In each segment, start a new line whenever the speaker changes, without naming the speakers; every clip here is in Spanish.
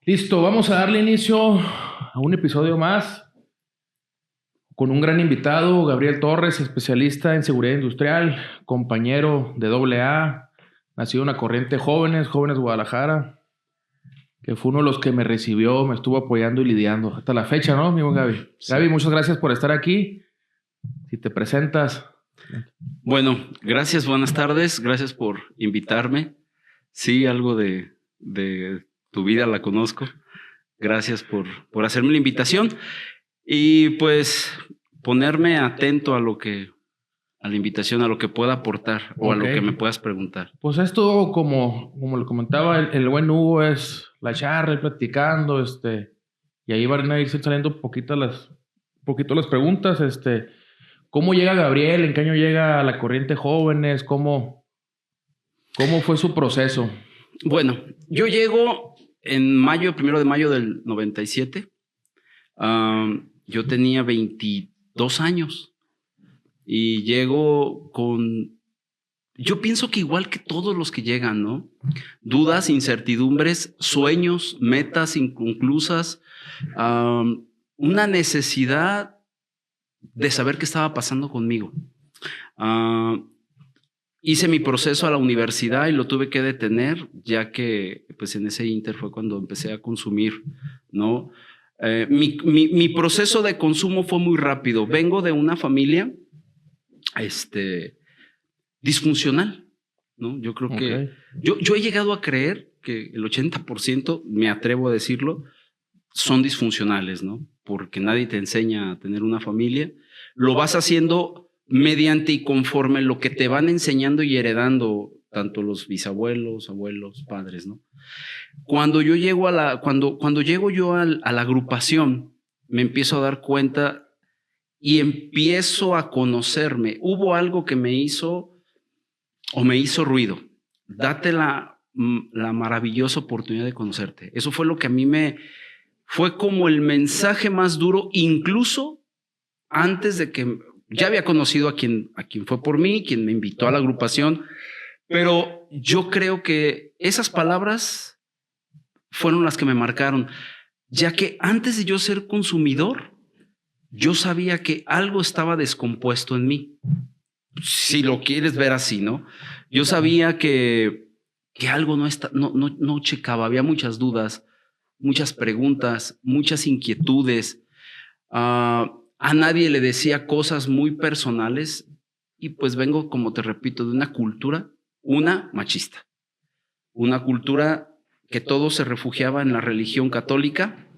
Listo, vamos a darle inicio a un episodio más con un gran invitado, Gabriel Torres, especialista en seguridad industrial, compañero de AA, nacido en la corriente Jóvenes Guadalajara, que fue uno de los que me recibió, me estuvo apoyando y lidiando hasta la fecha, ¿no, amigo Gaby?
Sí.
Gaby, muchas gracias por estar aquí. Si te presentas.
Bueno, gracias, buenas tardes, gracias por invitarme. Sí, algo de tu vida la conozco. Gracias por hacerme la invitación y pues ponerme atento a la invitación, a lo que pueda aportar o a lo que me puedas preguntar.
Pues esto, como lo comentaba el buen Hugo, es la charla, platicando, y ahí van a ir saliendo poquito las preguntas, ¿cómo llega Gabriel? ¿En qué año llega a la corriente Jóvenes? ¿Cómo fue su proceso?
Bueno, yo llego en mayo, 1 de mayo del 97. Yo tenía 22 años y llego con, yo pienso que igual que todos los que llegan, ¿no? Dudas, incertidumbres, sueños, metas inconclusas, una necesidad de saber qué estaba pasando conmigo. Hice mi proceso a la universidad y lo tuve que detener, ya que pues en ese inter fue cuando empecé a consumir, ¿no? Mi proceso de consumo fue muy rápido. Vengo de una familia disfuncional, ¿no? Yo creo que yo he llegado a creer que el 80%, me atrevo a decirlo, son disfuncionales, ¿no? Porque nadie te enseña a tener una familia. Lo vas haciendo mediante y conforme lo que te van enseñando y heredando tanto los bisabuelos, abuelos, padres, ¿no? Cuando yo llego cuando llego yo a la agrupación, me empiezo a dar cuenta y empiezo a conocerme. Hubo algo que me hizo ruido. Date la maravillosa oportunidad de conocerte. Eso fue lo que a mí fue como el mensaje más duro, incluso antes de que ya había conocido a quien fue por mí, quien me invitó a la agrupación, pero yo creo que esas palabras fueron las que me marcaron, ya que antes de yo ser consumidor, yo sabía que algo estaba descompuesto en mí. Si lo quieres ver así, ¿no? Yo sabía que algo no checaba, había muchas dudas, muchas preguntas, muchas inquietudes. A nadie le decía cosas muy personales y pues vengo, como te repito, de una cultura, machista, una cultura que todo se refugiaba en la religión católica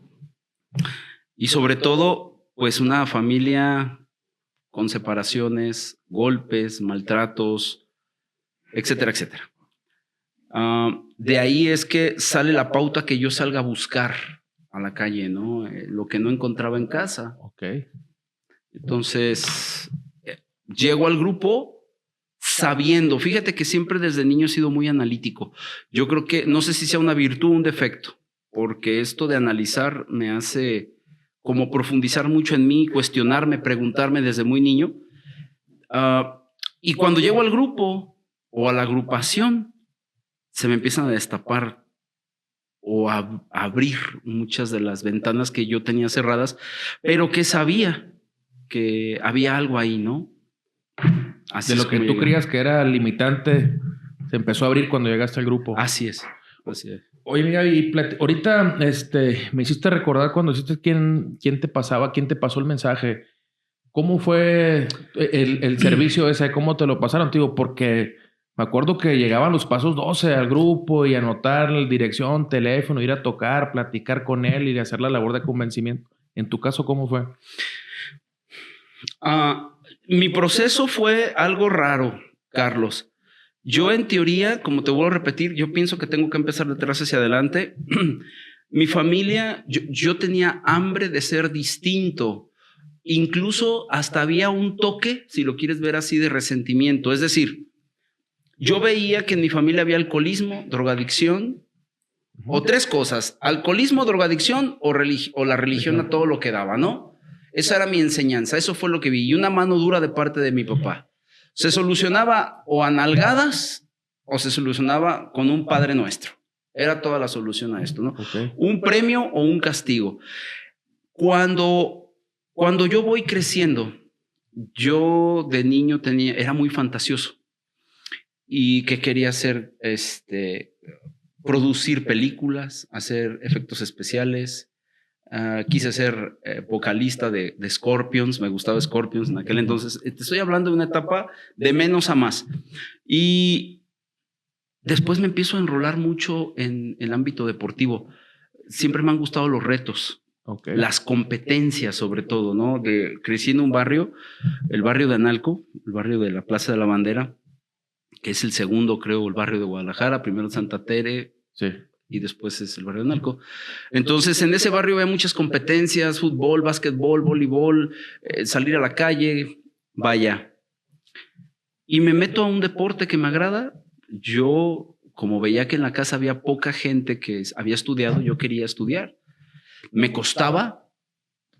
y sobre todo pues una familia con separaciones, golpes, maltratos, etcétera, etcétera. De ahí es que sale la pauta que yo salga a buscar a la calle, ¿no? Lo que no encontraba en casa.
Okay.
Entonces, llego al grupo sabiendo, fíjate que siempre desde niño he sido muy analítico. Yo creo que, no sé si sea una virtud o un defecto, porque esto de analizar me hace como profundizar mucho en mí, cuestionarme, preguntarme desde muy niño. Y cuando llego al grupo o a la agrupación, se me empiezan a destapar o a abrir muchas de las ventanas que yo tenía cerradas, pero que sabía que había algo ahí, ¿no?
Así de lo que tú creías que era limitante, se empezó a abrir cuando llegaste al grupo.
Así es, así es.
Oye, mira, y ahorita me hiciste recordar cuando hiciste quién te pasó el mensaje. ¿Cómo fue el servicio ese? ¿Cómo te lo pasaron, tío? Porque me acuerdo que llegaban los pasos 12 al grupo y anotar la dirección, teléfono, ir a tocar, platicar con él y hacer la labor de convencimiento. En tu caso, ¿cómo fue?
Mi proceso fue algo raro, Carlos. Yo en teoría, como te vuelvo a repetir, yo pienso que tengo que empezar de atrás hacia adelante. Mi familia, yo tenía hambre de ser distinto. Incluso hasta había un toque, si lo quieres ver así, de resentimiento. Es decir, yo veía que en mi familia había alcoholismo, drogadicción, o tres cosas: alcoholismo, drogadicción o la religión a todo lo que daba, ¿no? Esa era mi enseñanza, eso fue lo que vi. Y una mano dura de parte de mi papá. Se solucionaba o a nalgadas o se solucionaba con un Padre Nuestro. Era toda la solución a esto, ¿no?
Okay.
Un premio o un castigo. Cuando yo voy creciendo, yo de niño era muy fantasioso y que quería hacer, producir películas, hacer efectos especiales. Quise ser vocalista de Scorpions, me gustaba Scorpions en aquel entonces. Te estoy hablando de una etapa de menos a más. Y después me empiezo a enrolar mucho en el ámbito deportivo. Siempre me han gustado los retos. Okay. Las competencias sobre todo, ¿no? Crecí en un barrio, el barrio de Analco, el barrio de la Plaza de la Bandera, que es el segundo, creo, el barrio de Guadalajara, primero Santa Tere, sí, y después es el barrio de Analco. Entonces, en ese barrio había muchas competencias, fútbol, básquetbol, voleibol, salir a la calle, vaya. Y me meto a un deporte que me agrada. Yo, como veía que en la casa había poca gente que había estudiado, yo quería estudiar. Me costaba,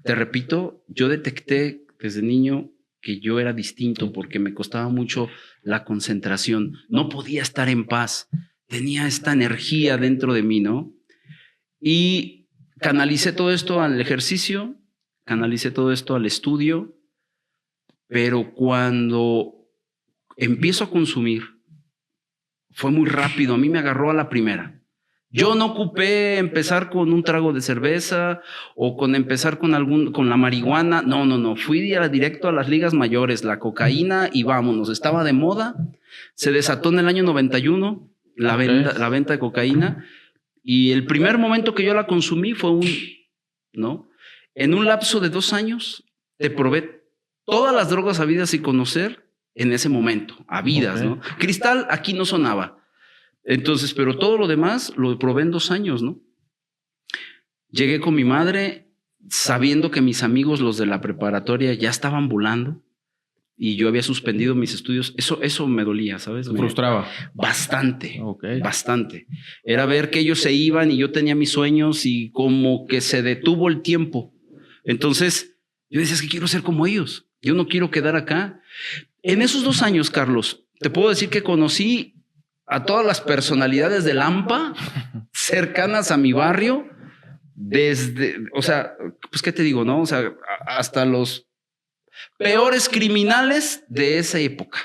te repito, yo detecté desde niño que yo era distinto porque me costaba mucho la concentración. No podía estar en paz. Tenía esta energía dentro de mí, ¿no? Y canalicé todo esto al ejercicio, canalicé todo esto al estudio, pero cuando empiezo a consumir, fue muy rápido. A mí me agarró a la primera. Yo no ocupé empezar con un trago de cerveza o con empezar con la marihuana. No. Fui directo a las ligas mayores, la cocaína y vámonos. Estaba de moda. Se desató en el año 91 la venta de cocaína y el primer momento que yo la consumí fue ¿no? En un lapso de 2 años te probé todas las drogas habidas y conocer en ese momento, habidas, ¿no? Cristal aquí no sonaba. Entonces, pero todo lo demás lo probé en 2 años, ¿no? Llegué con mi madre sabiendo que mis amigos, los de la preparatoria, ya estaban volando y yo había suspendido mis estudios. Eso me dolía, ¿sabes?
Me frustraba.
Bastante, bastante. Era ver que ellos se iban y yo tenía mis sueños y como que se detuvo el tiempo. Entonces, yo decía, es que quiero ser como ellos. Yo no quiero quedar acá. En esos 2 años, Carlos, te puedo decir que conocí a todas las personalidades del AMPA cercanas a mi barrio, o sea, pues qué te digo, ¿no? O sea, hasta los peores criminales de esa época,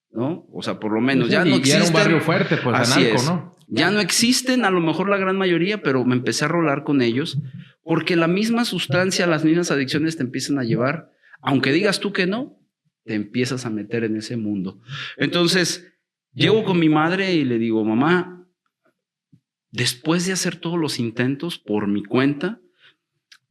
¿no? O sea, por lo menos ya no existen.
Era un barrio fuerte, pues, Analco, ¿no?
Ya no existen, a lo mejor la gran mayoría, pero me empecé a rolar con ellos porque la misma sustancia, las mismas adicciones te empiezan a llevar, aunque digas tú que no, te empiezas a meter en ese mundo. Entonces, llego con mi madre y le digo, mamá, después de hacer todos los intentos por mi cuenta,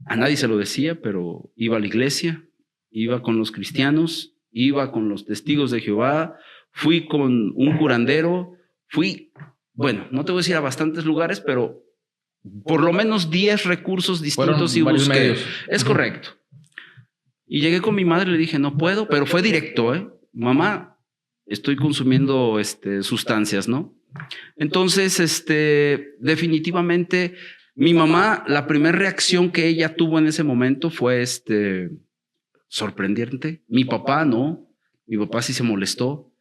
a nadie se lo decía, pero iba a la iglesia, iba con los cristianos, iba con los testigos de Jehová, fui con un curandero, bueno, no te voy a decir a bastantes lugares, pero por lo menos 10 recursos distintos y busqué. Medios. Es correcto. Y llegué con mi madre y le dije, no puedo, pero fue directo, mamá, estoy consumiendo sustancias, ¿no? Entonces, definitivamente, mi mamá, la primera reacción que ella tuvo en ese momento fue sorprendente. Mi papá no, mi papá sí se molestó.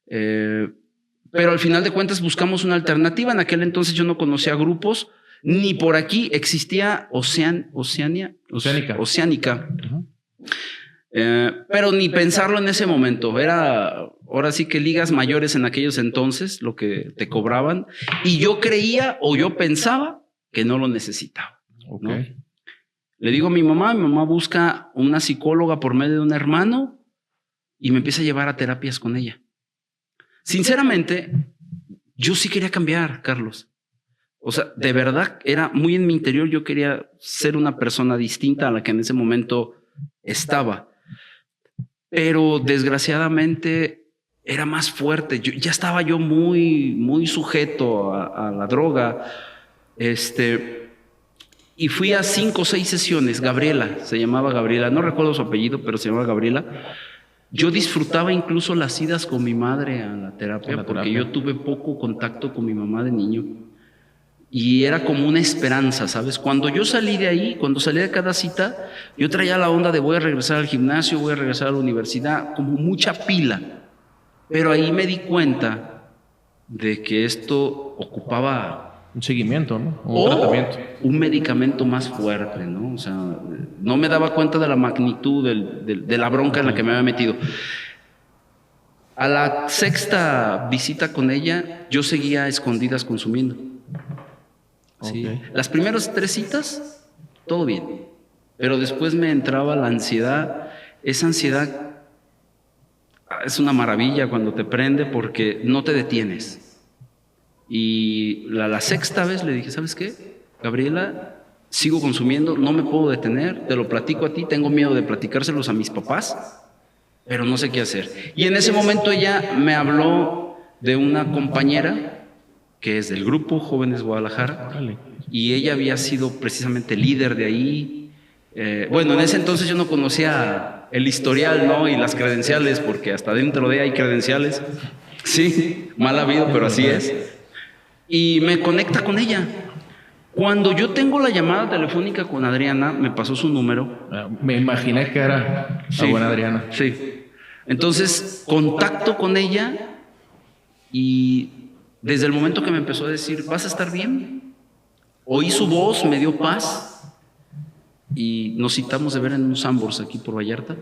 Pero al final de cuentas buscamos una alternativa. En aquel entonces yo no conocía grupos, ni por aquí existía Oceánica. Uh-huh. Pero ni pensarlo en ese momento. Era ahora sí que ligas mayores en aquellos entonces lo que te cobraban y yo creía o yo pensaba que no lo necesitaba. ¿No? Le digo a mi mamá busca una psicóloga por medio de un hermano y me empieza a llevar a terapias con ella. Sinceramente, yo sí quería cambiar, Carlos. O sea, de verdad, era muy en mi interior, yo quería ser una persona distinta a la que en ese momento estaba. Pero desgraciadamente era más fuerte. Ya estaba yo muy sujeto a la droga. Y fui a 5 o 6 sesiones. Gabriela, se llamaba Gabriela. No recuerdo su apellido, pero se llamaba Gabriela. Yo disfrutaba incluso las idas con mi madre a la terapia, porque yo tuve poco contacto con mi mamá de niño. Y era como una esperanza, ¿sabes? Cuando yo salí de ahí, cuando salí de cada cita, yo traía la onda de voy a regresar al gimnasio, voy a regresar a la universidad, como mucha pila. Pero ahí me di cuenta de que esto ocupaba
Un seguimiento, ¿no?
O
Un tratamiento.
un medicamento más fuerte, ¿no? O sea, no me daba cuenta de la magnitud de la bronca en la que me había metido. A la 6ª visita con ella, yo seguía a escondidas consumiendo. ¿Sí?
Ok.
Las primeras 3 citas, todo bien. Pero después me entraba la ansiedad. Esa ansiedad es una maravilla cuando te prende porque no te detienes. Y la 6ª vez le dije, ¿sabes qué? Gabriela, sigo consumiendo, no me puedo detener, te lo platico a ti, tengo miedo de platicárselos a mis papás, pero no sé qué hacer. Y en ese momento ella me habló de una compañera que es del grupo Jóvenes Guadalajara,
Órale.
y ella había sido precisamente líder de ahí. Bueno, en ese entonces yo no conocía el historial, ¿no? Y las credenciales, porque hasta dentro de hay credenciales. Sí, mal habido, pero así es. Y me conecta con ella. Cuando yo tengo la llamada telefónica con Adriana, me pasó su número.
Me imaginé que era la buena Adriana.
Sí. Entonces, contacto con ella y desde el momento que me empezó a decir, ¿vas a estar bien? Oí su voz, me dio paz y nos citamos de ver en un Sambors aquí por Vallarta.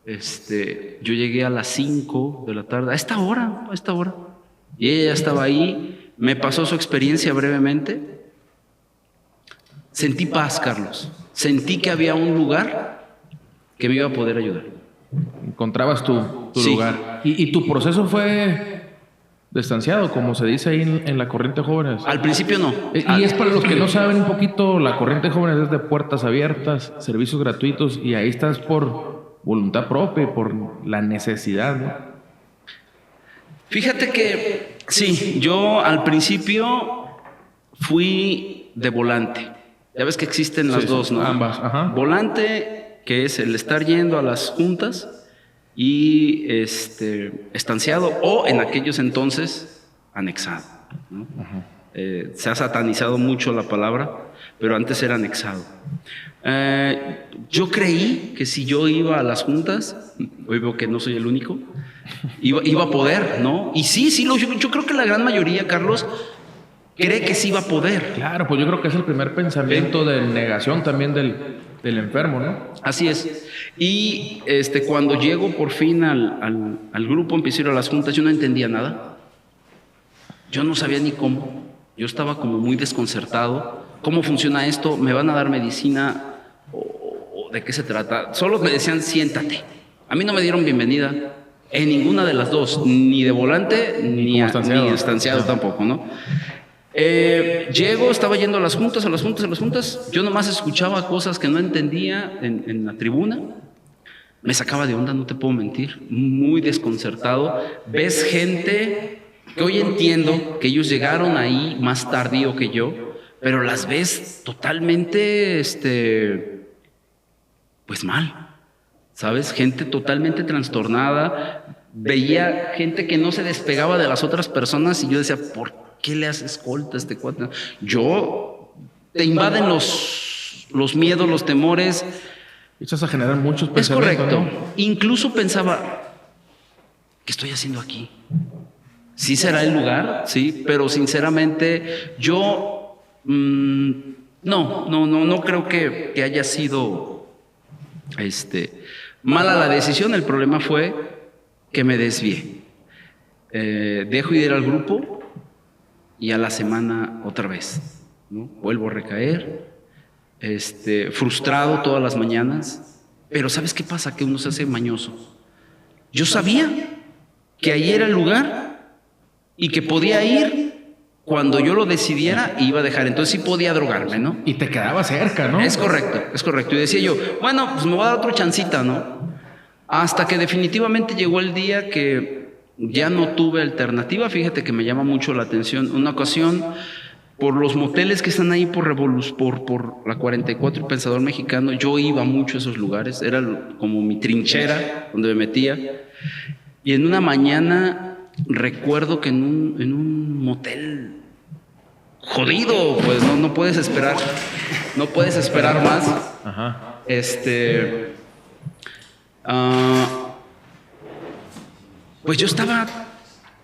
Yo llegué a las 5 de la tarde, a esta hora. Y ella ya estaba ahí, me pasó su experiencia brevemente. Sentí paz, Carlos. Sentí que había un lugar que me iba a poder ayudar.
Encontrabas tu
Sí.
lugar. ¿Y tu proceso fue distanciado, como se dice ahí en la Corriente Jóvenes?
Al principio no.
Y es para los que no saben un poquito, la Corriente Jóvenes es de puertas abiertas, servicios gratuitos, y ahí estás por voluntad propia y por la necesidad, ¿no?
Fíjate que sí, yo al principio fui de volante. Ya ves que existen las
Sí,
dos, ¿no?
ambas, ajá.
Volante, que es el estar yendo a las juntas, y estanciado, o en aquellos entonces anexado, ¿no? Se ha satanizado mucho la palabra, pero antes era anexado. Yo creí que si yo iba a las juntas, hoy veo que no soy el único, iba a poder, ¿no? Y sí, yo creo que la gran mayoría, Carlos, cree que sí iba a poder.
Claro, pues yo creo que es el primer pensamiento de negación también del enfermo, ¿no?
Así es. Y cuando llego por fin al grupo, empiezo a ir a las juntas, yo no entendía nada. Yo no sabía ni cómo. Yo estaba como muy desconcertado. ¿Cómo funciona esto? ¿Me van a dar medicina? ¿O de qué se trata? Solo me decían, siéntate. A mí no me dieron bienvenida en ninguna de las dos, ni de volante, ni estanciado tampoco, ¿no? Llego, estaba yendo a las juntas. Yo nomás escuchaba cosas que no entendía en la tribuna. Me sacaba de onda, no te puedo mentir, muy desconcertado. Ves gente que hoy entiendo que ellos llegaron ahí más tardío que yo, pero las ves totalmente, pues mal, ¿sabes? Gente totalmente trastornada. Veía gente que no se despegaba de las otras personas y yo decía, ¿por qué le hace escolta a este cuate? Te invaden los miedos, los temores.
Echas a generar muchos
Es
pensamientos.
correcto.
¿No?
Incluso pensaba, ¿qué estoy haciendo aquí? Sí será el lugar, sí, pero sinceramente yo no creo que haya sido mala la decisión. El problema fue que me desvié. Dejo de ir al grupo y a la semana otra vez, ¿no? Vuelvo a recaer, frustrado todas las mañanas. Pero ¿sabes qué pasa? Que uno se hace mañoso. Yo sabía que ahí era el lugar y que podía ir cuando yo lo decidiera y iba a dejar. Entonces sí podía drogarme, ¿no?
Y te quedaba cerca, ¿no?
Es correcto. Y decía yo, bueno, pues me voy a dar otra chancita, ¿no? Hasta que definitivamente llegó el día que ya no tuve alternativa. Fíjate que me llama mucho la atención. Una ocasión, por los moteles que están ahí por la 44 y Pensador Mexicano, yo iba mucho a esos lugares. Era como mi trinchera donde me metía. Y en una mañana recuerdo que en un motel jodido, pues no puedes esperar. No puedes esperar más.
Ajá.
Pues yo estaba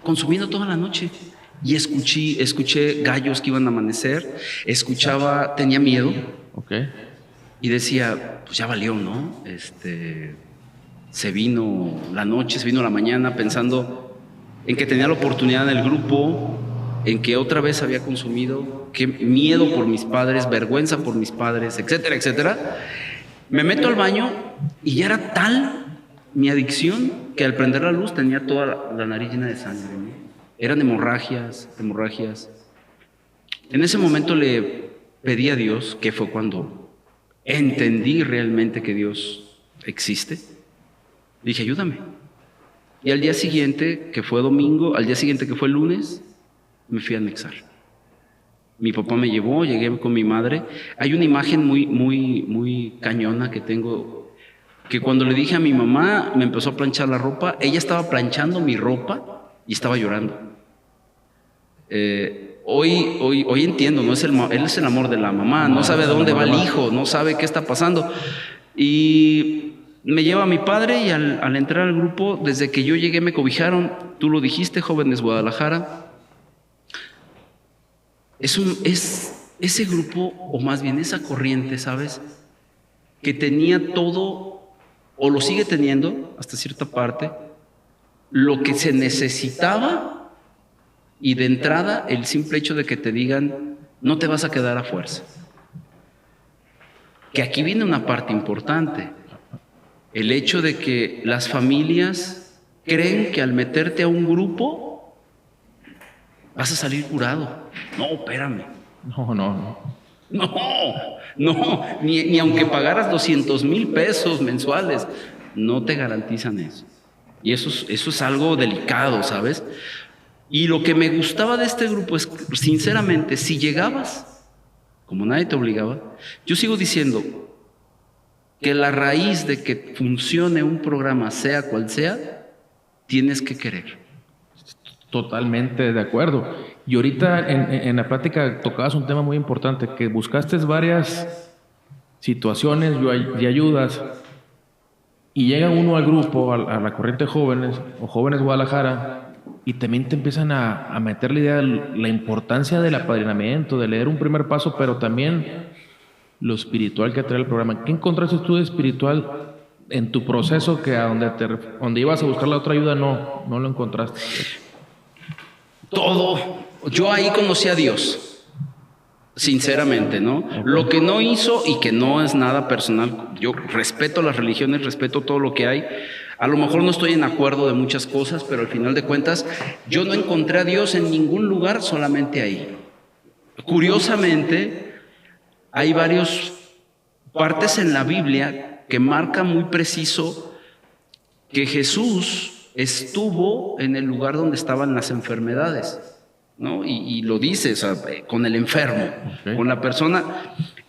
consumiendo toda la noche y escuché gallos que iban a amanecer, tenía miedo.
Okay.
Y decía, pues ya valió, ¿no? Se vino la noche, se vino la mañana pensando en que tenía la oportunidad en el grupo, en que otra vez había consumido, que miedo por mis padres, vergüenza por mis padres, etcétera, etcétera. Me meto al baño y ya era tal mi adicción que al prender la luz tenía toda la nariz llena de sangre, ¿no? Eran hemorragias. En ese momento le pedí a Dios, que fue cuando entendí realmente que Dios existe. Dije, ayúdame. Y al día siguiente, que fue domingo, al día siguiente, que fue lunes, me fui a anexar. Mi papá me llevó, llegué con mi madre. Hay una imagen muy cañona que tengo, que cuando le dije a mi mamá, me empezó a planchar la ropa. Ella estaba planchando mi ropa y estaba llorando. Hoy entiendo, ¿no? Él es el amor de la mamá, no sabe dónde va el hijo, no sabe qué está pasando. Y me lleva a mi padre y al entrar al grupo, desde que yo llegué me cobijaron. Tú lo dijiste, Jóvenes Guadalajara. Es ese grupo, o más bien esa corriente, ¿sabes? Que tenía todo, o lo sigue teniendo hasta cierta parte, lo que se necesitaba, y de entrada el simple hecho de que te digan, no te vas a quedar a fuerza. Que aquí viene una parte importante, el hecho de que las familias creen que al meterte a un grupo vas a salir curado. No, espérame. No, ni aunque pagaras 200,000 pesos mensuales, no te garantizan eso. Y eso es algo delicado, ¿sabes? Y lo que me gustaba de este grupo es, sinceramente, si llegabas, como nadie te obligaba, yo sigo diciendo que la raíz de que funcione un programa, sea cual sea, tienes que querer.
Totalmente de acuerdo. Y ahorita en la plática tocabas un tema muy importante, que buscaste varias situaciones y ayudas, y llega uno al grupo, a la corriente de jóvenes o Jóvenes Guadalajara, y también te empiezan a meter la idea de la importancia del apadrinamiento, de leer un primer paso, pero también lo espiritual que trae el programa. ¿Qué encontraste tú de espiritual en tu proceso, que a donde ibas a buscar la otra ayuda no lo encontraste?
Todo. Yo ahí conocí a Dios, sinceramente, ¿no? Lo que no hizo, y que no es nada personal, yo respeto las religiones, respeto todo lo que hay. A lo mejor no estoy en acuerdo de muchas cosas, pero al final de cuentas, yo no encontré a Dios en ningún lugar, solamente ahí. Curiosamente, hay varias partes en la Biblia que marcan muy preciso que Jesús estuvo en el lugar donde estaban las enfermedades, ¿no? Y lo dice, o sea, con el enfermo, okay, con la persona.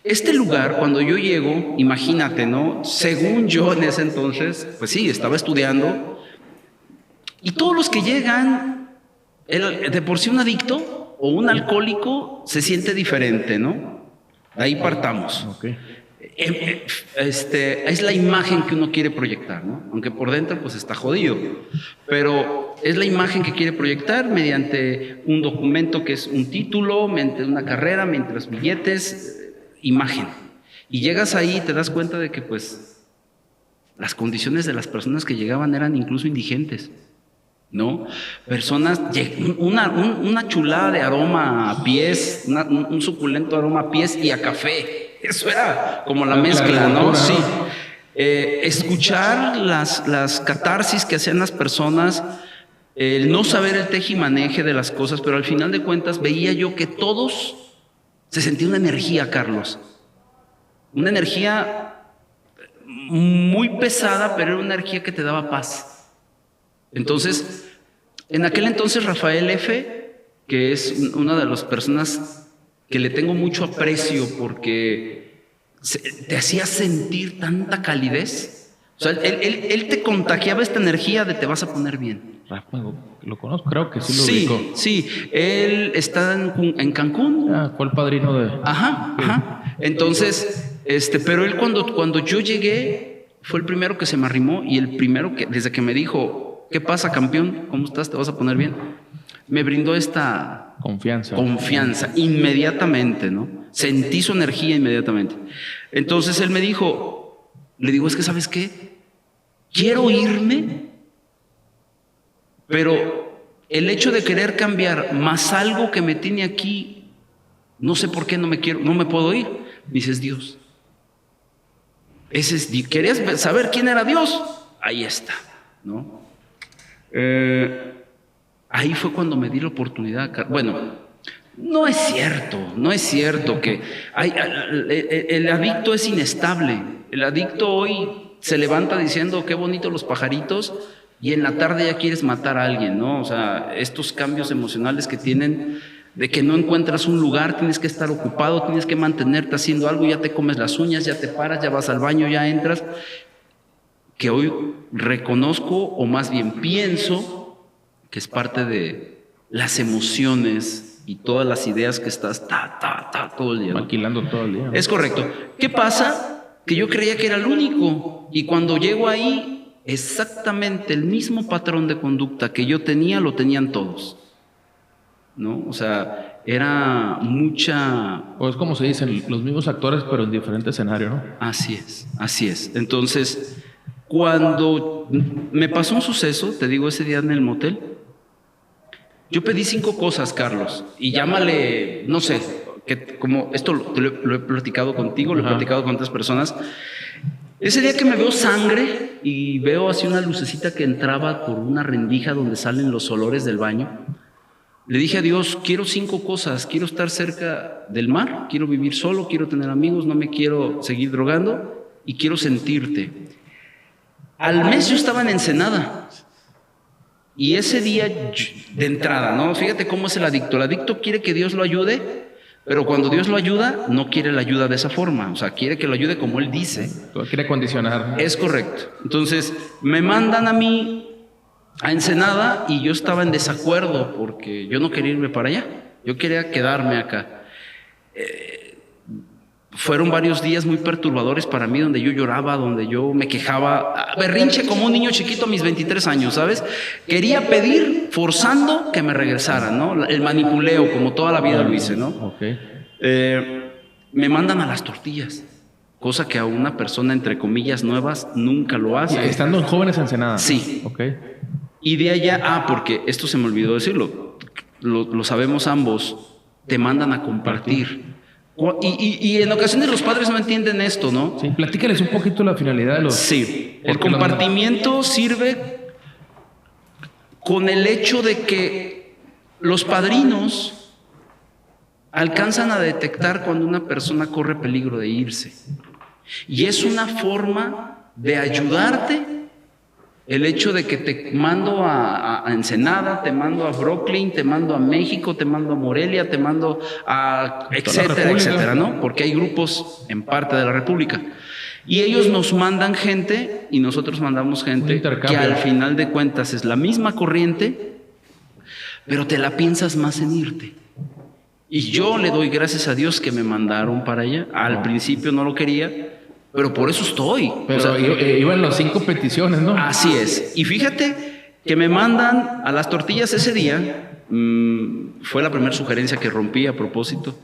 Este lugar, cuando yo llego, imagínate, ¿no? Según yo en ese entonces, pues sí, estaba estudiando, y todos los que llegan, de por sí un adicto o un alcohólico se siente diferente, ¿no? Ahí partamos. Okay. Es la imagen que uno quiere proyectar, ¿no? Aunque por dentro pues está jodido, pero es la imagen que quiere proyectar mediante un documento que es un título, mediante una carrera, mientras billetes, imagen. Y llegas ahí y te das cuenta de que pues las condiciones de las personas que llegaban eran incluso indigentes, ¿no? Personas, una chulada de aroma a pies, un suculento aroma a pies y a café. Eso era como la mezcla, ¿no? Sí. Escuchar las catarsis que hacían las personas, el no saber el tejimaneje de las cosas, pero al final de cuentas veía yo que todos se sentía una energía, Carlos. Una energía muy pesada, pero era una energía que te daba paz. Entonces, en aquel entonces Rafael F., que es una de las personas que le tengo mucho aprecio porque te hacía sentir tanta calidez. O sea, él te contagiaba esta energía de te vas a poner bien.
Rafa, lo conozco, creo que sí lo ubico.
Sí, él está en Cancún.
Fue el padrino de...
Ajá. Entonces, pero él cuando yo llegué, fue el primero que se me arrimó y el primero que, desde que me dijo, ¿qué pasa, campeón? ¿Cómo estás? ¿Te vas a poner bien? me brindó esta
confianza
inmediatamente, ¿no? Sentí su energía inmediatamente. Entonces él me dijo, le digo, es que ¿sabes qué? Quiero irme, pero el hecho de querer cambiar más algo que me tiene aquí, no sé por qué no me puedo ir. Dices, Dios. ¿Querías saber quién era Dios? Ahí está, ¿no? Ahí fue cuando me di la oportunidad. Bueno, no es cierto que el adicto es inestable. El adicto hoy se levanta diciendo qué bonitos los pajaritos y en la tarde ya quieres matar a alguien, ¿no? O sea, estos cambios emocionales que tienen de que no encuentras un lugar, tienes que estar ocupado, tienes que mantenerte haciendo algo, ya te comes las uñas, ya te paras, ya vas al baño, ya entras. Que hoy reconozco, o más bien pienso, que es parte de las emociones y todas las ideas que estás todo el día, ¿no?
Maquilando todo el día, ¿no?
Es correcto. ¿Qué pasa? Que yo creía que era el único, y cuando llego ahí, exactamente el mismo patrón de conducta que yo tenía, lo tenían todos, ¿no? O sea, era mucha...
O es como se dicen, los mismos actores, pero en diferente escenario, ¿no?
Así es. Entonces, cuando me pasó un suceso, te digo, ese día en el motel, yo pedí 5 cosas, Carlos, y llámale, no sé, que como esto lo he platicado contigo, lo he platicado con otras personas. Ese día que me veo sangre y veo así una lucecita que entraba por una rendija donde salen los olores del baño, le dije a Dios, quiero 5 cosas, quiero estar cerca del mar, quiero vivir solo, quiero tener amigos, no me quiero seguir drogando y quiero sentirte. Al mes yo estaba en Ensenada y ese día de entrada, ¿no? Fíjate cómo es el adicto quiere que Dios lo ayude, pero cuando Dios lo ayuda, no quiere la ayuda de esa forma, o sea, quiere que lo ayude como Él dice.
Lo quiere condicionar.
Es correcto. Entonces, me mandan a mí a Ensenada y yo estaba en desacuerdo porque yo no quería irme para allá, yo quería quedarme acá. Fueron varios días muy perturbadores para mí, donde yo lloraba, donde yo me quejaba, berrinche como un niño chiquito a mis 23 años, ¿sabes? Quería pedir, forzando que me regresaran, ¿no? El manipuleo, como toda la vida lo hice, ¿no?
Okay.
Me mandan a las tortillas, cosa que a una persona, entre comillas, nuevas, nunca lo hace.
Estando en Jóvenes Ensenada.
Sí.
Okay.
Y de allá, porque esto se me olvidó decirlo, lo sabemos ambos, te mandan a compartir. Y en ocasiones los padres no entienden esto, ¿no?
Sí, platícales un poquito la finalidad de los...
Sí, el compartimiento sirve con el hecho de que los padrinos alcanzan a detectar cuando una persona corre peligro de irse. Y es una forma de ayudarte. El hecho de que te mando a Ensenada, te mando a Brooklyn, te mando a México, te mando a Morelia, te mando a etcétera, ¿no? Porque hay grupos en parte de la República. Y ellos nos mandan gente y nosotros mandamos gente que al final de cuentas es la misma corriente, pero te la piensas más en irte. Y yo le doy gracias a Dios que me mandaron para allá. Al principio no lo quería, pero por eso estoy.
Pero o sea, iban las 5 peticiones, ¿no?
Así es. Y fíjate que me mandan a las tortillas ese día. Fue la primera sugerencia que rompí a propósito.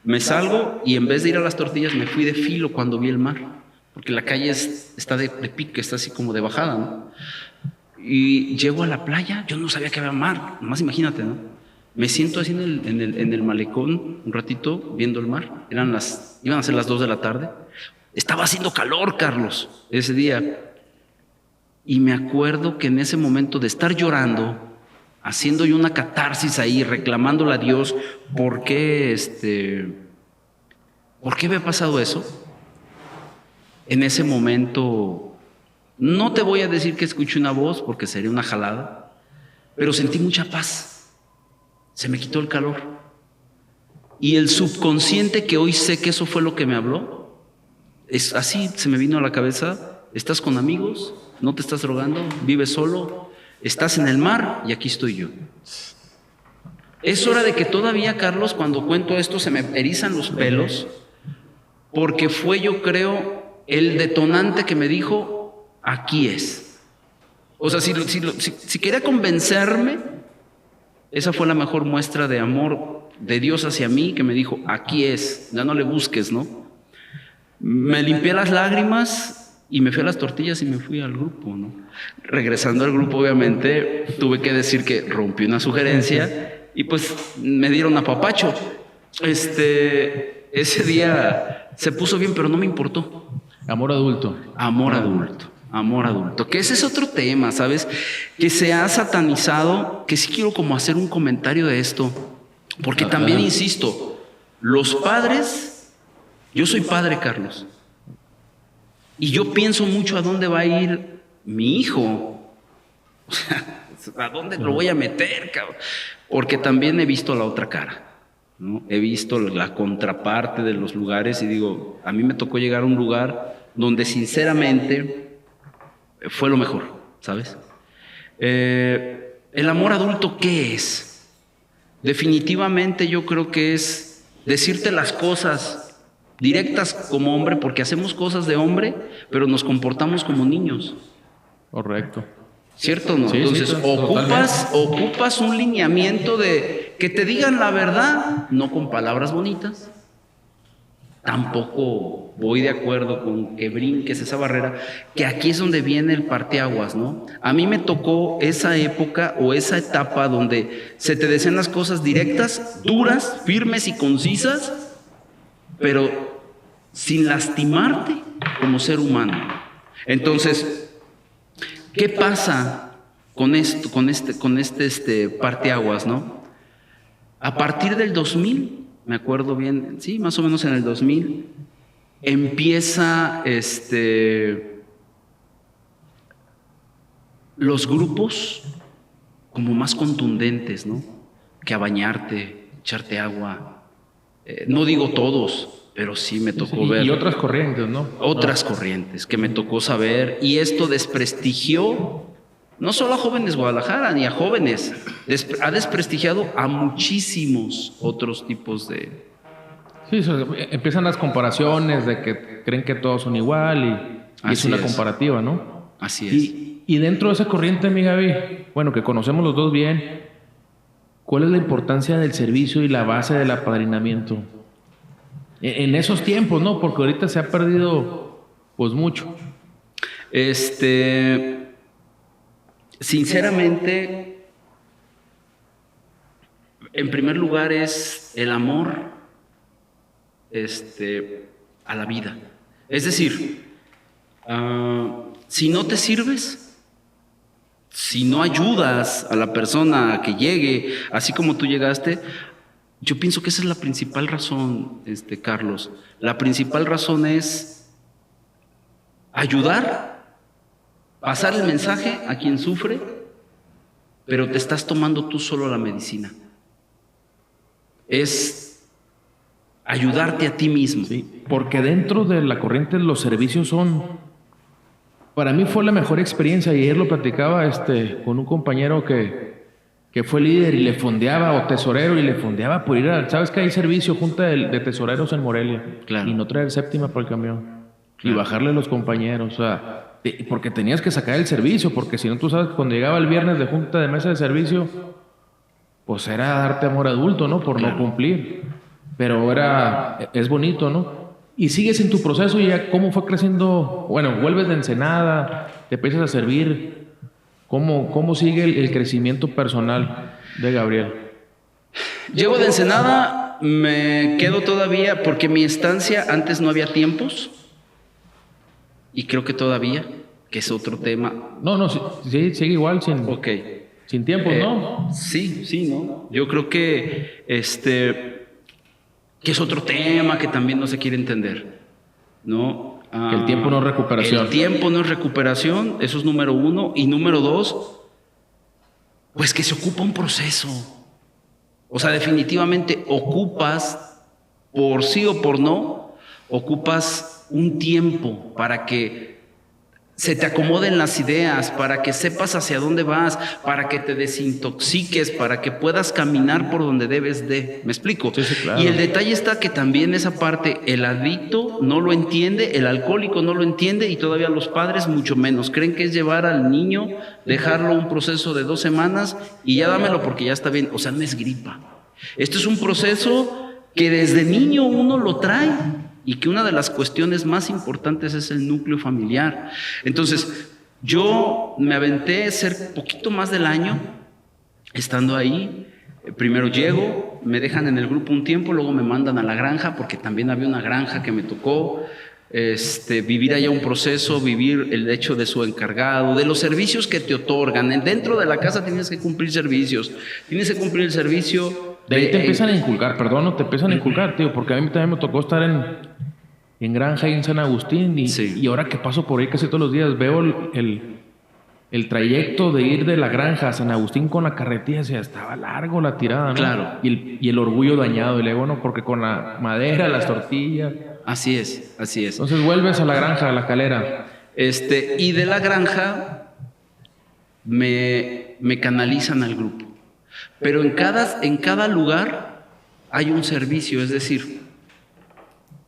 Me salgo y en vez de ir a las tortillas me fui de filo cuando vi el mar. Porque la calle está de pique, está así como de bajada, ¿no? Y llego a la playa, yo no sabía que había mar. Nomás imagínate, ¿no? Me siento así en el malecón un ratito viendo el mar. Iban a ser las 2 de la tarde. Estaba haciendo calor, Carlos, ese día. Y me acuerdo que en ese momento de estar llorando, haciendo yo una catarsis ahí, reclamándole a Dios por qué había pasado eso. En ese momento, no te voy a decir que escuché una voz, porque sería una jalada, pero sentí mucha paz. Se me quitó el calor. Y el subconsciente, que hoy sé que eso fue lo que me habló, es así, se me vino a la cabeza: estás con amigos, no te estás drogando, vives solo, estás en el mar y aquí estoy yo. Es hora de que todavía, Carlos, cuando cuento esto se me erizan los pelos, porque fue, yo creo, el detonante que me dijo: aquí es. O sea, si quería convencerme, Esa fue la mejor muestra de amor de Dios hacia mí, que me dijo, aquí es, ya no le busques, ¿no? Me limpié las lágrimas y me fui a las tortillas y me fui al grupo, ¿no? Regresando al grupo, obviamente, tuve que decir que rompí una sugerencia y pues me dieron apapacho. Ese día se puso bien, pero no me importó.
Amor adulto.
Amor adulto. Amor adulto, que ese es otro tema, ¿sabes? Que se ha satanizado, que sí quiero como hacer un comentario de esto, porque también insisto, los padres, yo soy padre, Carlos, y yo pienso mucho a dónde va a ir mi hijo, o sea, a dónde lo voy a meter, cabrón, porque también he visto la otra cara, ¿no? He visto la contraparte de los lugares y digo, a mí me tocó llegar a un lugar donde sinceramente fue lo mejor, ¿sabes? El amor adulto, ¿qué es? Definitivamente yo creo que es decirte las cosas directas como hombre, porque hacemos cosas de hombre, pero nos comportamos como niños.
Correcto.
¿Cierto o no? Sí, entonces, sí, ocupas un lineamiento de que te digan la verdad, no con palabras bonitas. Tampoco voy de acuerdo con que brinques esa barrera, que aquí es donde viene el parteaguas, ¿no? A mí me tocó esa época o esa etapa donde se te decían las cosas directas, duras, firmes y concisas, pero sin lastimarte como ser humano. Entonces, ¿qué pasa con esto, con este parteaguas, ¿no? A partir del 2000, me acuerdo bien, sí, más o menos en el 2000, empieza los grupos como más contundentes, ¿no? Que a bañarte, echarte agua. No digo todos, pero sí me tocó ver.
Y otras corrientes, ¿no?
Otras corrientes que me tocó saber. Y esto desprestigió no solo a Jóvenes Guadalajara, ni a jóvenes. Ha desprestigiado a muchísimos otros tipos de...
Sí, empiezan las comparaciones de que creen que todos son igual y es una comparativa, ¿no?
Así es.
Y dentro de esa corriente, mi Gaby, bueno, que conocemos los dos bien, ¿cuál es la importancia del servicio y la base del apadrinamiento? En esos tiempos, ¿no? Porque ahorita se ha perdido, pues, mucho.
Sinceramente, en primer lugar es el amor a la vida. Es decir, si no te sirves, si no ayudas a la persona a que llegue, así como tú llegaste, yo pienso que esa es la principal razón, Carlos. La principal razón es ayudar, pasar el mensaje a quien sufre, pero te estás tomando tú solo la medicina. Es ayudarte a ti mismo.
Sí, porque dentro de la corriente los servicios son... Para mí fue la mejor experiencia, y ayer lo platicaba con un compañero que fue líder y le fondeaba, o tesorero, y le fondeaba por ir a... ¿Sabes que hay servicio, junta de tesoreros en Morelia?
Claro.
Y no traer séptima para el camión.
Claro.
Y bajarle a los compañeros, o sea... Porque tenías que sacar el servicio, porque si no, tú sabes, cuando llegaba el viernes de junta de mesa de servicio, pues era darte amor adulto, ¿no? Por no cumplir. Pero es bonito, ¿no? Y sigues en tu proceso, y ya cómo fue creciendo. Bueno, vuelves de Ensenada, te empiezas a servir. ¿Cómo sigue el crecimiento personal de Gabriel?
Llego de Ensenada, me quedo todavía, porque mi estancia, antes no había tiempos. Y creo que todavía, que es otro tema.
No, sí, sigue igual, sin tiempo, ¿no?
Sí, ¿no? Yo creo que que es otro tema que también no se quiere entender, ¿no?
Que el tiempo no es recuperación.
El tiempo no es recuperación, eso es número uno. Y número dos, pues que se ocupa un proceso. O sea, definitivamente ocupas, por sí o por no, ocupas un tiempo para que se te acomoden las ideas, para que sepas hacia dónde vas, para que te desintoxiques, para que puedas caminar por donde debes de. ¿Me explico?
Sí, claro.
Y el detalle está que también esa parte, el adicto no lo entiende, el alcohólico no lo entiende y todavía los padres mucho menos. Creen que es llevar al niño, dejarlo un proceso de 2 semanas y ya dámelo porque ya está bien. O sea, no es gripa. Esto es un proceso que desde niño uno lo trae. Y que una de las cuestiones más importantes es el núcleo familiar. Entonces, yo me aventé ser poquito más del año estando ahí. Primero llego, me dejan en el grupo un tiempo, luego me mandan a la granja, porque también había una granja que me tocó. Vivir allá un proceso, vivir el hecho de su encargado, de los servicios que te otorgan. Dentro de la casa tienes que cumplir servicios. Tienes que cumplir el servicio.
De ahí te empiezan a inculcar, perdón, te empiezan a inculcar, tío, porque a mí también me tocó estar en granja y en San Agustín y ahora que paso por ahí casi todos los días veo el trayecto de ir de la granja a San Agustín con la carretilla, o sea, estaba largo la tirada, ¿no?
Claro.
Y el orgullo dañado, y luego, ¿no? Porque con la madera, las tortillas.
Así es, así es.
Entonces vuelves a la granja, a la calera.
Y de la granja me canalizan al grupo. Pero en cada lugar hay un servicio, es decir,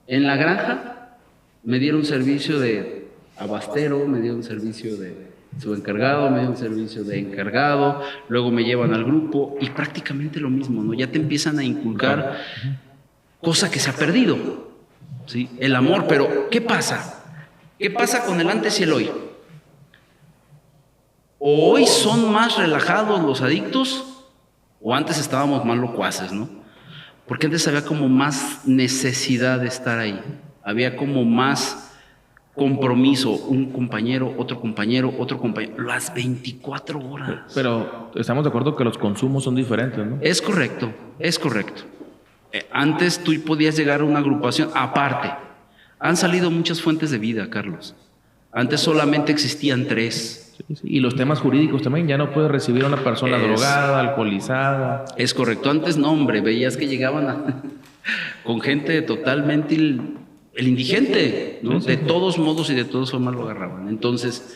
en la granja me dieron servicio de abastero, me dieron servicio de subencargado, me dieron servicio de encargado, luego me llevan al grupo y prácticamente lo mismo, ¿no? Ya te empiezan a inculcar cosa que se ha perdido, ¿sí? El amor, pero ¿qué pasa? ¿Qué pasa con el antes y el hoy? O hoy son más relajados los adictos, o antes estábamos más locuaces, ¿no? Porque antes había como más necesidad de estar ahí. Había como más compromiso. Un compañero, otro compañero, otro compañero. Las 24 horas.
Pero estamos de acuerdo que los consumos son diferentes, ¿no?
Es correcto, es correcto. Antes tú podías llegar a una agrupación. Aparte, han salido muchas fuentes de vida, Carlos. Antes solamente existían 3.
Sí. Y los temas jurídicos también, ya no puedes recibir a una persona drogada, alcoholizada.
Es correcto, antes no, hombre, veías que llegaban con gente totalmente el indigente, ¿no? Sí. De todos modos y de todas formas lo agarraban. Entonces,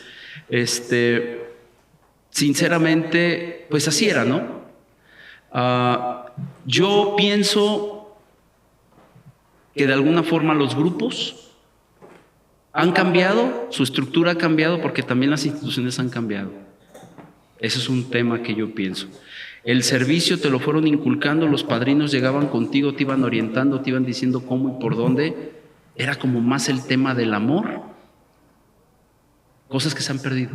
sinceramente, pues así era, ¿no? Yo pienso que de alguna forma los grupos han cambiado, su estructura ha cambiado porque también las instituciones han cambiado. Ese es un tema que yo pienso. El servicio te lo fueron inculcando, los padrinos llegaban contigo, te iban orientando, te iban diciendo cómo y por dónde. Era como más el tema del amor. Cosas que se han perdido.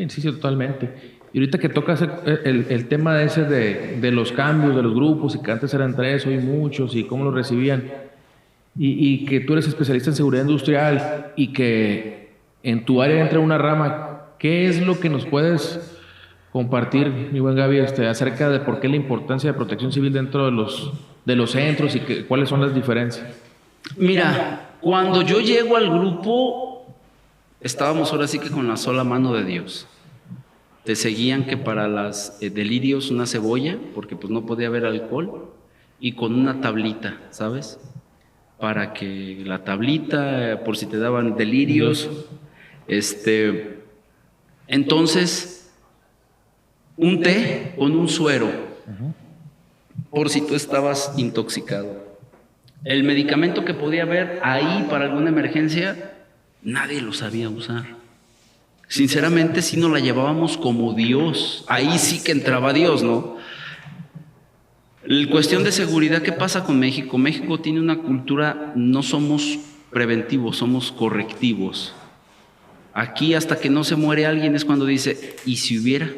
Sí, totalmente. Y ahorita que tocas el tema ese de los cambios de los grupos y que antes eran 3, hoy muchos y cómo los recibían. Y que tú eres especialista en seguridad industrial y que en tu área entra una rama, ¿qué es lo que nos puedes compartir, mi buen Gaby, acerca de por qué la importancia de protección civil dentro de los centros y cuáles son las diferencias?
Mira, cuando yo llego al grupo, estábamos ahora sí que con la sola mano de Dios. Te seguían que para los delirios una cebolla, porque pues no podía haber alcohol, y con una tablita, ¿sabes? Para que la tablita, por si te daban delirios, entonces, un té con un suero, por si tú estabas intoxicado. El medicamento que podía haber ahí para alguna emergencia, nadie lo sabía usar. Sinceramente, sí nos la llevábamos como Dios. Ahí sí que entraba Dios, ¿no? La cuestión de seguridad, ¿qué pasa con México? México tiene una cultura, no somos preventivos, somos correctivos. Aquí hasta que no se muere alguien es cuando dice, ¿y si hubiera?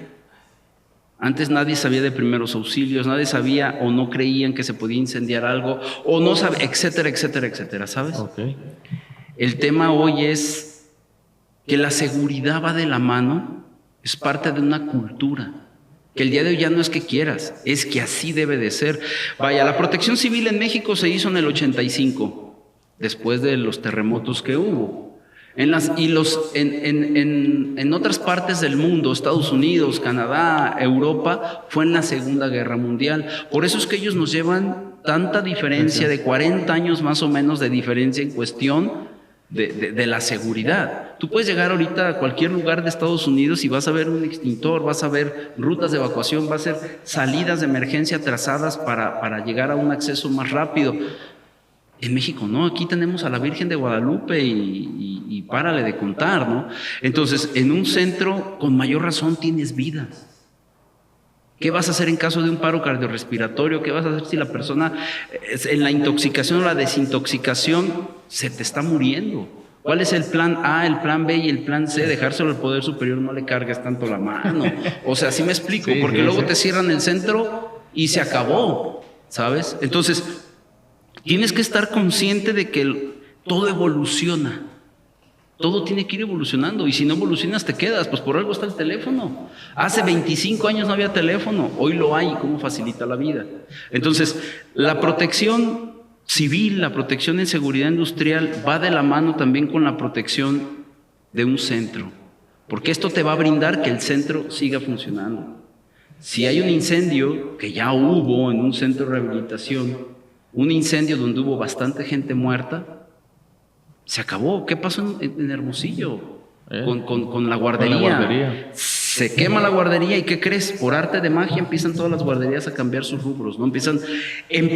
Antes nadie sabía de primeros auxilios, nadie sabía o no creían que se podía incendiar algo, o no sabía, etcétera, etcétera, etcétera, ¿sabes?
Okay.
El tema hoy es que la seguridad va de la mano, es parte de una cultura. Que el día de hoy ya no es que quieras, es que así debe de ser. Vaya, la protección civil en México se hizo en el 85, después de los terremotos que hubo. En otras partes del mundo, Estados Unidos, Canadá, Europa, fue en la Segunda Guerra Mundial. Por eso es que ellos nos llevan tanta diferencia, de 40 años más o menos de diferencia en cuestión de la seguridad. Tú puedes llegar ahorita a cualquier lugar de Estados Unidos y vas a ver un extintor, vas a ver rutas de evacuación, vas a ver salidas de emergencia trazadas para llegar a un acceso más rápido. En México no, aquí tenemos a la Virgen de Guadalupe y párale de contar, ¿no? Entonces, en un centro, con mayor razón, tienes vidas. ¿Qué vas a hacer en caso de un paro cardiorrespiratorio? ¿Qué vas a hacer si la persona en la intoxicación o la desintoxicación se te está muriendo? ¿Cuál es el plan A, el plan B y el plan C? Dejárselo al poder superior, no le cargues tanto la mano. O sea, ¿sí me explico?
Sí,
porque
sí,
luego
sí.
te cierran el centro y se acabó, ¿sabes? Entonces, tienes que estar consciente de que todo evoluciona. Todo tiene que ir evolucionando y si no evolucionas te quedas, pues por algo está el teléfono. Hace 25 años no había teléfono, hoy lo hay, ¿cómo facilita la vida? Entonces, la protección civil, la protección en seguridad industrial va de la mano también con la protección de un centro, porque esto te va a brindar que el centro siga funcionando. Si hay un incendio, que ya hubo en un centro de rehabilitación, un incendio donde hubo bastante gente muerta, se acabó. ¿Qué pasó en Hermosillo? Con la guardería.
Con la guardería.
Se quema la guardería y ¿qué crees? Por arte de magia empiezan todas las guarderías a cambiar sus rubros, ¿no? Empiezan,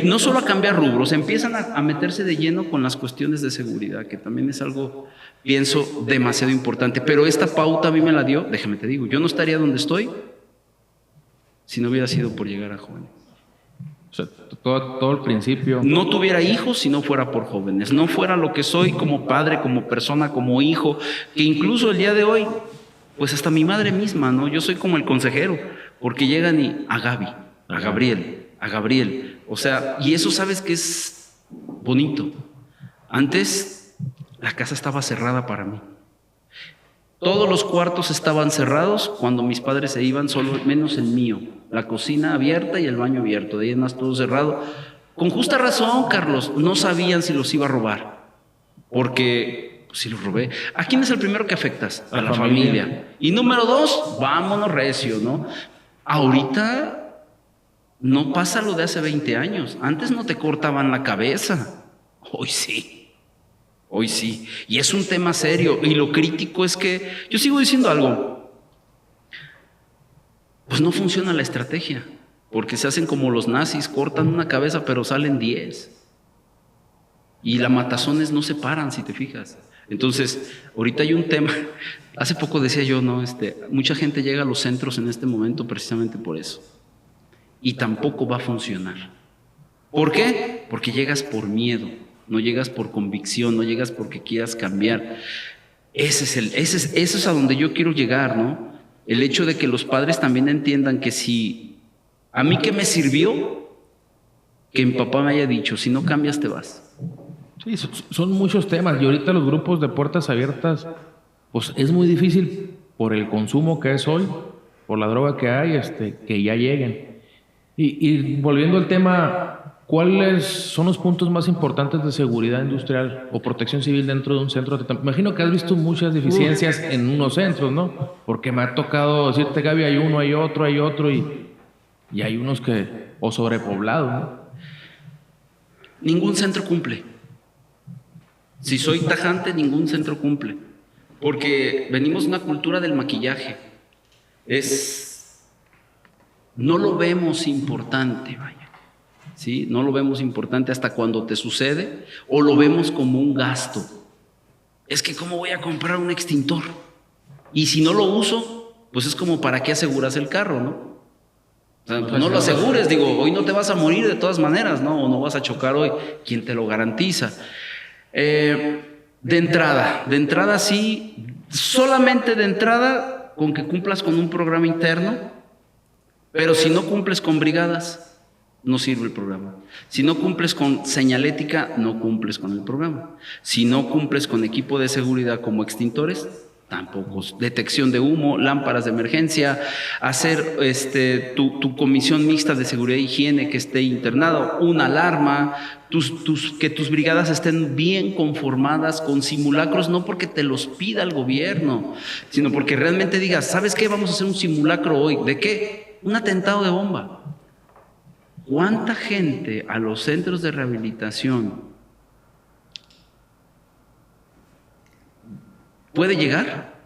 no solo a cambiar rubros, empiezan a meterse de lleno con las cuestiones de seguridad, que también es algo, pienso, demasiado importante. Pero esta pauta a mí me la dio, déjame te digo, yo no estaría donde estoy si no hubiera sido por llegar a jóvenes.
O sea, todo el principio.
No tuviera hijos si no fuera por jóvenes, no fuera lo que soy como padre, como persona, como hijo, que incluso el día de hoy, pues hasta mi madre misma, ¿no? Yo soy como el consejero, porque llegan y a Gaby, a Gabriel, o sea, y eso sabes que es bonito. Antes la casa estaba cerrada para mí. Todos los cuartos estaban cerrados cuando mis padres se iban, solo menos el mío. La cocina abierta y el baño abierto, de ahí en más todo cerrado. Con justa razón, Carlos, no sabían si los iba a robar, porque pues, si los robé. ¿A quién es el primero que afectas? A la familia. Y número 2, vámonos recio, ¿no? Ahorita no pasa lo de hace 20 años. Antes no te cortaban la cabeza, hoy sí. Hoy sí, y es un tema serio, y lo crítico es que, yo sigo diciendo algo, pues no funciona la estrategia, porque se hacen como los nazis, cortan una cabeza pero salen 10, y las matazones no se paran, si te fijas. Entonces, ahorita hay un tema, hace poco decía yo, ¿no? Mucha gente llega a los centros en este momento precisamente por eso, y tampoco va a funcionar. ¿Por qué? Porque llegas por miedo. No llegas por convicción, no llegas porque quieras cambiar. Eso es a donde yo quiero llegar, ¿no? El hecho de que los padres también entiendan que si a mí que me sirvió, que mi papá me haya dicho, si no cambias te vas.
Sí, son muchos temas y ahorita los grupos de puertas abiertas, pues es muy difícil por el consumo que es hoy, por la droga que hay, que ya lleguen. Y volviendo al tema, ¿cuáles son los puntos más importantes de seguridad industrial o protección civil dentro de un centro? Me imagino que has visto muchas deficiencias en unos centros, ¿no? Porque me ha tocado decirte, Gaby, hay uno, hay otro y hay unos que, o sobrepoblados, ¿no?
Ningún centro cumple. Si soy tajante, ningún centro cumple. Porque venimos de una cultura del maquillaje. No lo vemos importante, vaya. ¿Sí? No lo vemos importante hasta cuando te sucede o lo vemos como un gasto. Es que ¿cómo voy a comprar un extintor? Y si no lo uso, pues es como ¿para qué aseguras el carro, no? O sea, pues no lo asegures, digo, hoy no te vas a morir de todas maneras, ¿no? O no vas a chocar hoy, ¿quién te lo garantiza? De entrada sí, solamente de entrada con que cumplas con un programa interno, pero si no cumples con brigadas, no sirve el programa. Si no cumples con señalética, no cumples con el programa. Si no cumples con equipo de seguridad como extintores, tampoco. Detección de humo, lámparas de emergencia, hacer tu comisión mixta de seguridad e higiene que esté internado, una alarma, que tus brigadas estén bien conformadas con simulacros, no porque te los pida el gobierno, sino porque realmente digas, ¿sabes qué? Vamos a hacer un simulacro hoy. ¿De qué? Un atentado de bomba. ¿Cuánta gente a los centros de rehabilitación puede llegar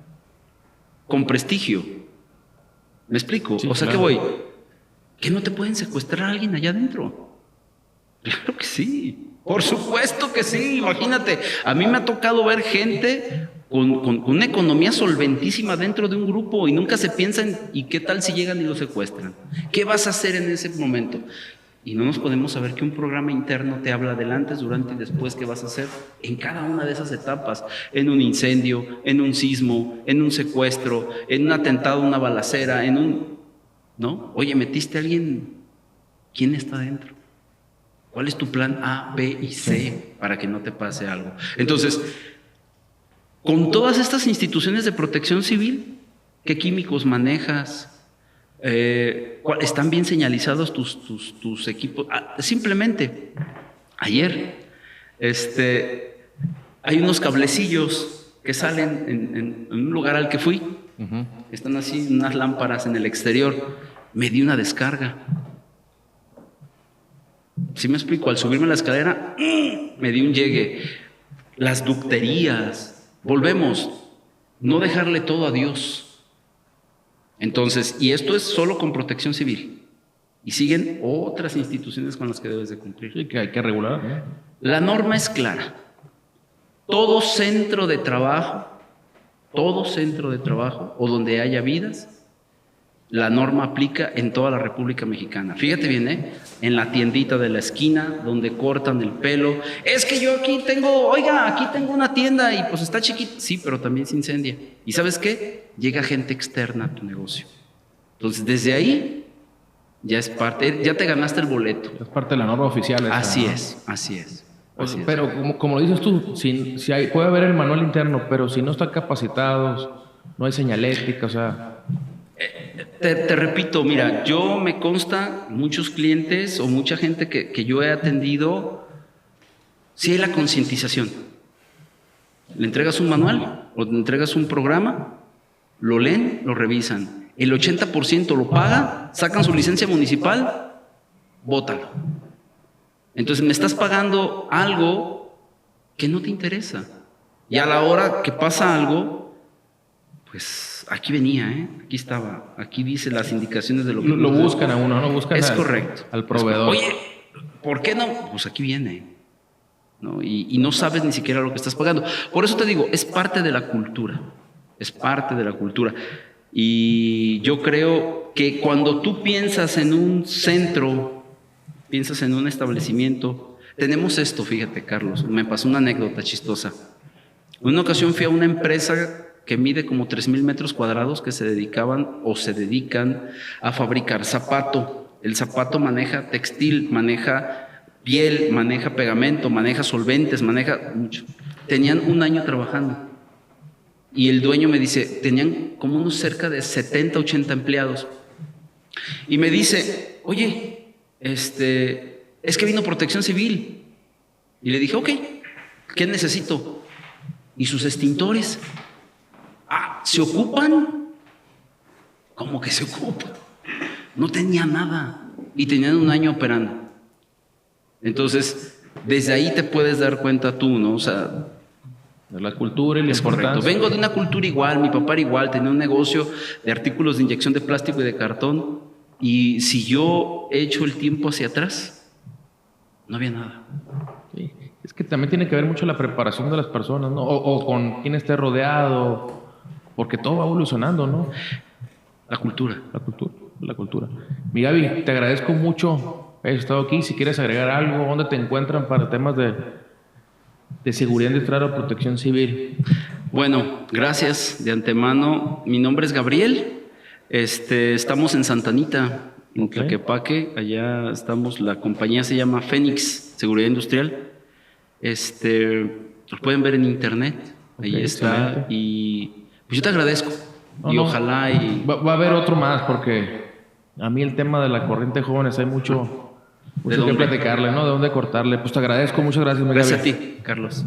con prestigio. ¿Me explico?
Sí,
o sea,
claro.
¿qué voy? ¿Que no te pueden secuestrar a alguien allá adentro? Claro que sí. Por supuesto que sí. Imagínate, a mí me ha tocado ver gente con una economía solventísima dentro de un grupo y nunca se piensan, ¿y qué tal si llegan y lo secuestran? ¿Qué vas a hacer en ese momento? Y no nos podemos saber que un programa interno te habla del antes, durante y después qué vas a hacer en cada una de esas etapas, en un incendio, en un sismo, en un secuestro, en un atentado, una balacera, en un... ¿No? Oye, ¿metiste a alguien? ¿Quién está dentro? ¿Cuál es tu plan A, B y C para que no te pase algo? Entonces, con todas estas instituciones de protección civil, ¿qué químicos manejas? ¿Están bien señalizados tus equipos? Simplemente, ayer, hay unos cablecillos que salen en un lugar al que fui. Están así, unas lámparas en el exterior. Me di una descarga. ¿Sí me explico? Al subirme la escalera, me di un llegue. Las ducterías. Volvemos. No dejarle todo a Dios. Entonces, y esto es solo con protección civil. Y siguen otras instituciones con las que debes de cumplir.
Sí, que hay que regular, ¿no?
La norma es clara. Todo centro de trabajo o donde haya vidas, la norma aplica en toda la República Mexicana. Fíjate bien, en la tiendita de la esquina, donde cortan el pelo. Es que yo aquí tengo una tienda y pues está chiquita. Sí, pero también se incendia. ¿Y sabes qué? Llega gente externa a tu negocio. Entonces, desde ahí, ya es parte, ya te ganaste el boleto.
Es parte de la norma oficial.
Así es.
Pero como lo dices tú, si puede haber el manual interno, pero si no están capacitados, no hay señalética, o sea...
Te repito, mira, yo me consta muchos clientes o mucha gente que yo he atendido, sí hay la concientización. Le entregas un manual o le entregas un programa, lo leen, lo revisan. El 80% lo paga, sacan su licencia municipal, bótalo. Entonces me estás pagando algo que no te interesa. Y a la hora que pasa algo, pues aquí venía, aquí estaba, aquí dice las indicaciones de lo que...
Lo buscan a uno, ¿no? Buscan
es correcto.
Al proveedor.
Oye, ¿por qué no? Pues aquí viene, ¿no? Y no sabes ni siquiera lo que estás pagando. Por eso te digo, es parte de la cultura. Es parte de la cultura. Y yo creo que cuando tú piensas en un centro, piensas en un establecimiento, tenemos esto, fíjate, Carlos, me pasó una anécdota chistosa. Una ocasión fui a una empresa que mide como 3,000 metros cuadrados que se dedican a fabricar zapato. El zapato maneja textil, maneja piel, maneja pegamento, maneja solventes, maneja mucho. Tenían un año trabajando y el dueño me dice, tenían como unos cerca de 70, 80 empleados y me dice, oye, es que vino Protección Civil. Y le dije, ok, ¿qué necesito? Y sus extintores. ¿Se ocupan? ¿Cómo que se ocupan? No tenía nada y tenían un año operando. Entonces, desde ahí te puedes dar cuenta tú, ¿no? O sea,
de la cultura y la importancia.
Correcto. Vengo de una cultura igual, mi papá era igual, tenía un negocio de artículos de inyección de plástico y de cartón. Y si yo he hecho el tiempo hacia atrás, no había nada.
Sí. Es que también tiene que ver mucho la preparación de las personas, ¿no? O con quién esté rodeado, porque todo va evolucionando, ¿no?
La cultura.
La cultura. Mi Gaby, te agradezco mucho haber estado aquí. Si quieres agregar algo, ¿dónde te encuentran para temas de seguridad industrial o protección civil?
Bueno, gracias de antemano. Mi nombre es Gabriel. Estamos en Santa Anita, en Tlaquepaque. Allá estamos, la compañía se llama Fénix Seguridad Industrial. Los pueden ver en internet. Ahí está. Excelente. Y pues yo te agradezco. Ojalá y...
Va a haber otro más, porque a mí el tema de la corriente de jóvenes hay mucho que platicarle, ¿no? De dónde cortarle. Pues te agradezco, muchas gracias.
Gracias a ti, Carlos.